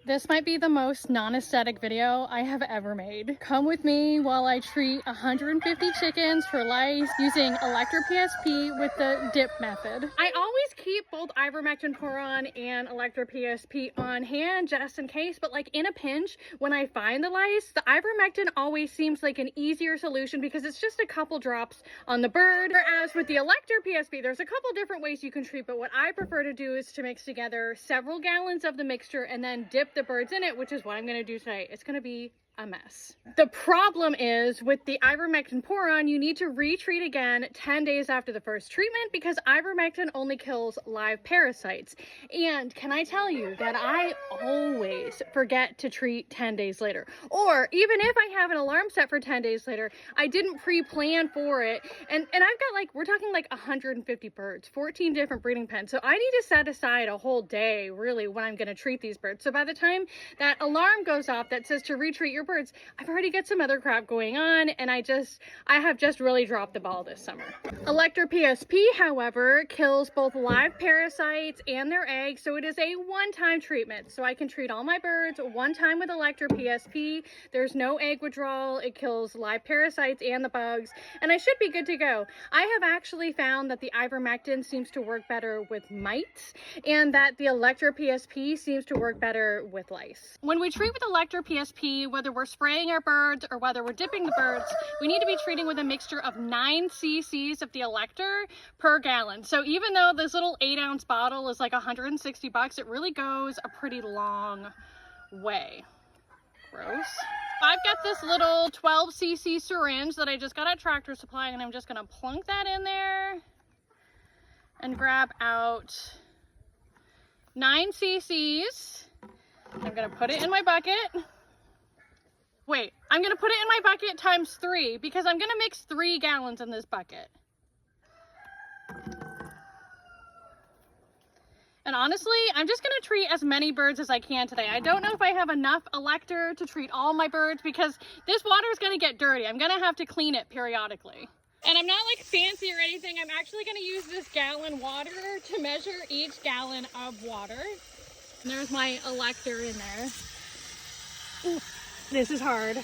This might be the most non-aesthetic video I have ever made. Come with me while I treat 150 chickens for lice using Elector psp with the dip method. I always keep both ivermectin Poron and Elector psp on hand just in case, but like in a pinch, when I find the lice, the ivermectin always seems like an easier solution because it's just a couple drops on the bird. Whereas with the Elector psp, there's a couple different ways you can treat, but what I prefer to do is to mix together several gallons of the mixture and then dip the birds in it, which is what I'm going to do today. It's going to be a mess. The problem is with the ivermectin Poron, you need to retreat again 10 days after the first treatment because ivermectin only kills live parasites. And can I tell you that I always forget to treat 10 days later. Or even if I have an alarm set for 10 days later, I didn't pre-plan for it. And I've got like, we're talking like 150 birds, 14 different breeding pens. So I need to set aside a whole day really when I'm going to treat these birds. So by the time that alarm goes off that says to retreat your birds, I've already got some other crap going on, and I have just really dropped the ball this summer. Elector psp, however, kills both live parasites and their eggs, so it is a one-time treatment. So I can treat all my birds one time with Elector psp. There's no egg withdrawal. It kills live parasites and the bugs, and I should be good to go. I have actually found that the ivermectin seems to work better with mites, and that the Elector psp seems to work better with lice. When we treat with Elector psp, whether we're spraying our birds or whether we're dipping the birds, we need to be treating with a mixture of 9 cc's of the Elector per gallon. So even though this little 8-ounce bottle is like 160 bucks, it really goes a pretty long way. Gross. I've got this little 12 cc syringe that I just got at Tractor Supply, and I'm just gonna plunk that in there and grab out 9 cc's. I'm gonna put it in my bucket. Wait, I'm gonna put it in my bucket times 3 because I'm gonna mix 3 gallons in this bucket. And honestly, I'm just gonna treat as many birds as I can today. I don't know if I have enough Elector to treat all my birds because this water is gonna get dirty. I'm gonna have to clean it periodically. And I'm not like fancy or anything. I'm actually gonna use this gallon water to measure each gallon of water. And there's my Elector in there. Ooh. This is hard.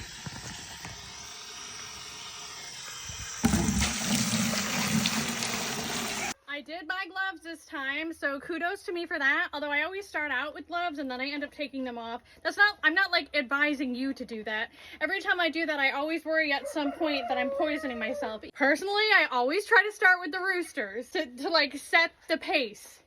I did buy gloves this time, so kudos to me for that. Although I always start out with gloves and then I end up taking them off. I'm not like advising you to do that. Every time I do that, I always worry at some point that I'm poisoning myself. Personally, I always try to start with the roosters to like set the pace.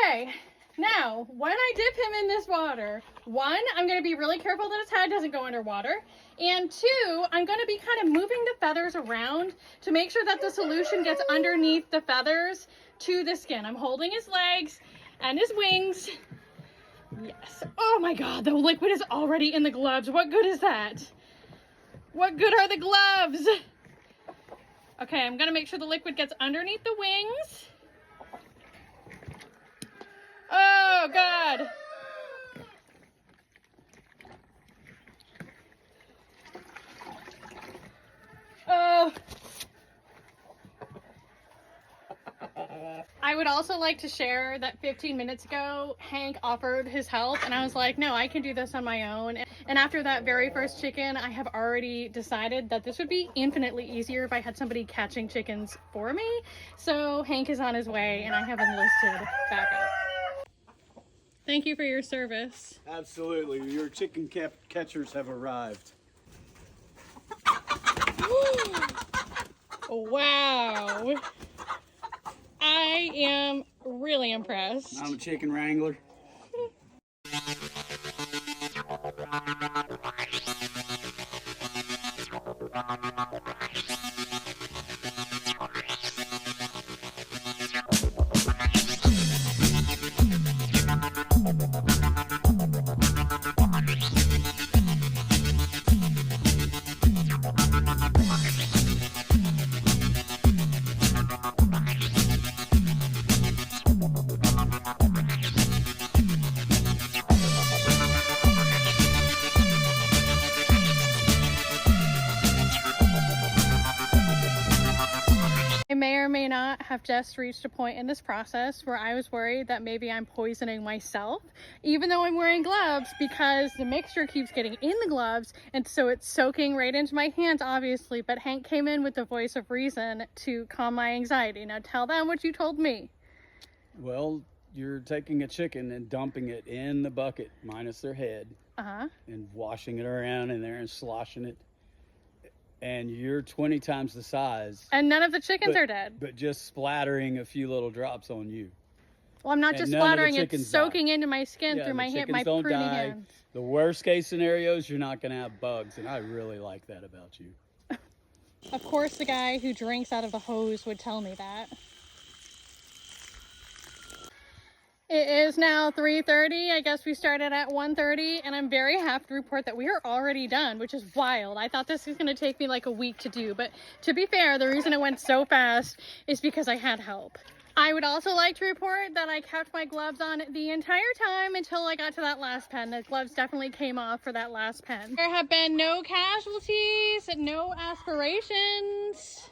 Okay, now when I dip him in this water, 1, I'm going to be really careful that his head doesn't go underwater, and 2, I'm going to be kind of moving the feathers around to make sure that the solution gets underneath the feathers to the skin. I'm holding his legs and his wings. Yes. Oh my God, the liquid is already in the gloves. What good is that? What good are the gloves? Okay, I'm going to make sure the liquid gets underneath the wings. Oh God. Oh. I would also like to share that 15 minutes ago, Hank offered his help and I was like, no, I can do this on my own. And after that very first chicken, I have already decided that this would be infinitely easier if I had somebody catching chickens for me. So Hank is on his way and I have enlisted backup. Thank you for your service. Absolutely. Your chicken catchers have arrived. Wow. I am really impressed. I'm a chicken wrangler. may or may not have just reached a point in this process where I was worried that maybe I'm poisoning myself, even though I'm wearing gloves, because the mixture keeps getting in the gloves, and so it's soaking right into my hands, obviously. But Hank came in with the voice of reason to calm my anxiety. Now tell them what you told me. Well, you're taking a chicken and dumping it in the bucket, minus their head, and washing it around in there and sloshing it. And you're 20 times the size. And none of the chickens are dead. But just splattering a few little drops on you. Well, I'm not just splattering, it's soaking into my skin through my hand, my pruny hands. The worst case scenario is you're not going to have bugs, and I really like that about you. Of course, the guy who drinks out of the hose would tell me that. It is now 3:30. I guess we started at 1:30, and I'm very happy to report that we are already done, which is wild. I thought this was going to take me like a week to do, but to be fair, the reason it went so fast is because I had help. I would also like to report that I kept my gloves on the entire time until I got to that last pen. The gloves definitely came off for that last pen. There have been no casualties, no aspirations.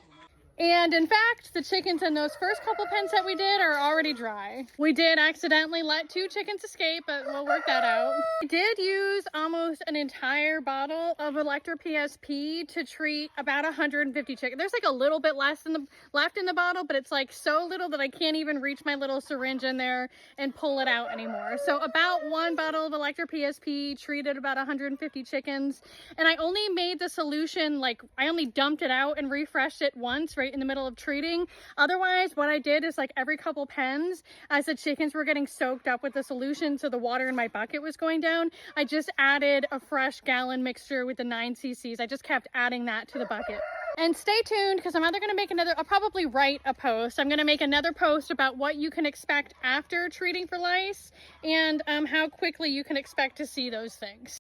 And in fact, the chickens in those first couple pens that we did are already dry. We did accidentally let 2 chickens escape, but we'll work that out. I did use almost an entire bottle of Elector psp to treat about 150 chickens. There's like a little bit left in the bottle, but it's like so little that I can't even reach my little syringe in there and pull it out anymore. So about 1 bottle of Elector psp treated about 150 chickens. And I only made the solution, like I only dumped it out and refreshed it once, right in the middle of treating. Otherwise, what I did is like every couple pens, as the chickens were getting soaked up with the solution, so the water in my bucket was going down, I just added a fresh gallon mixture with the 9 cc's. I just kept adding that to the bucket. And stay tuned, because I'm either going to make I'll probably write a post. I'm going to make another post about what you can expect after treating for lice, and how quickly you can expect to see those things.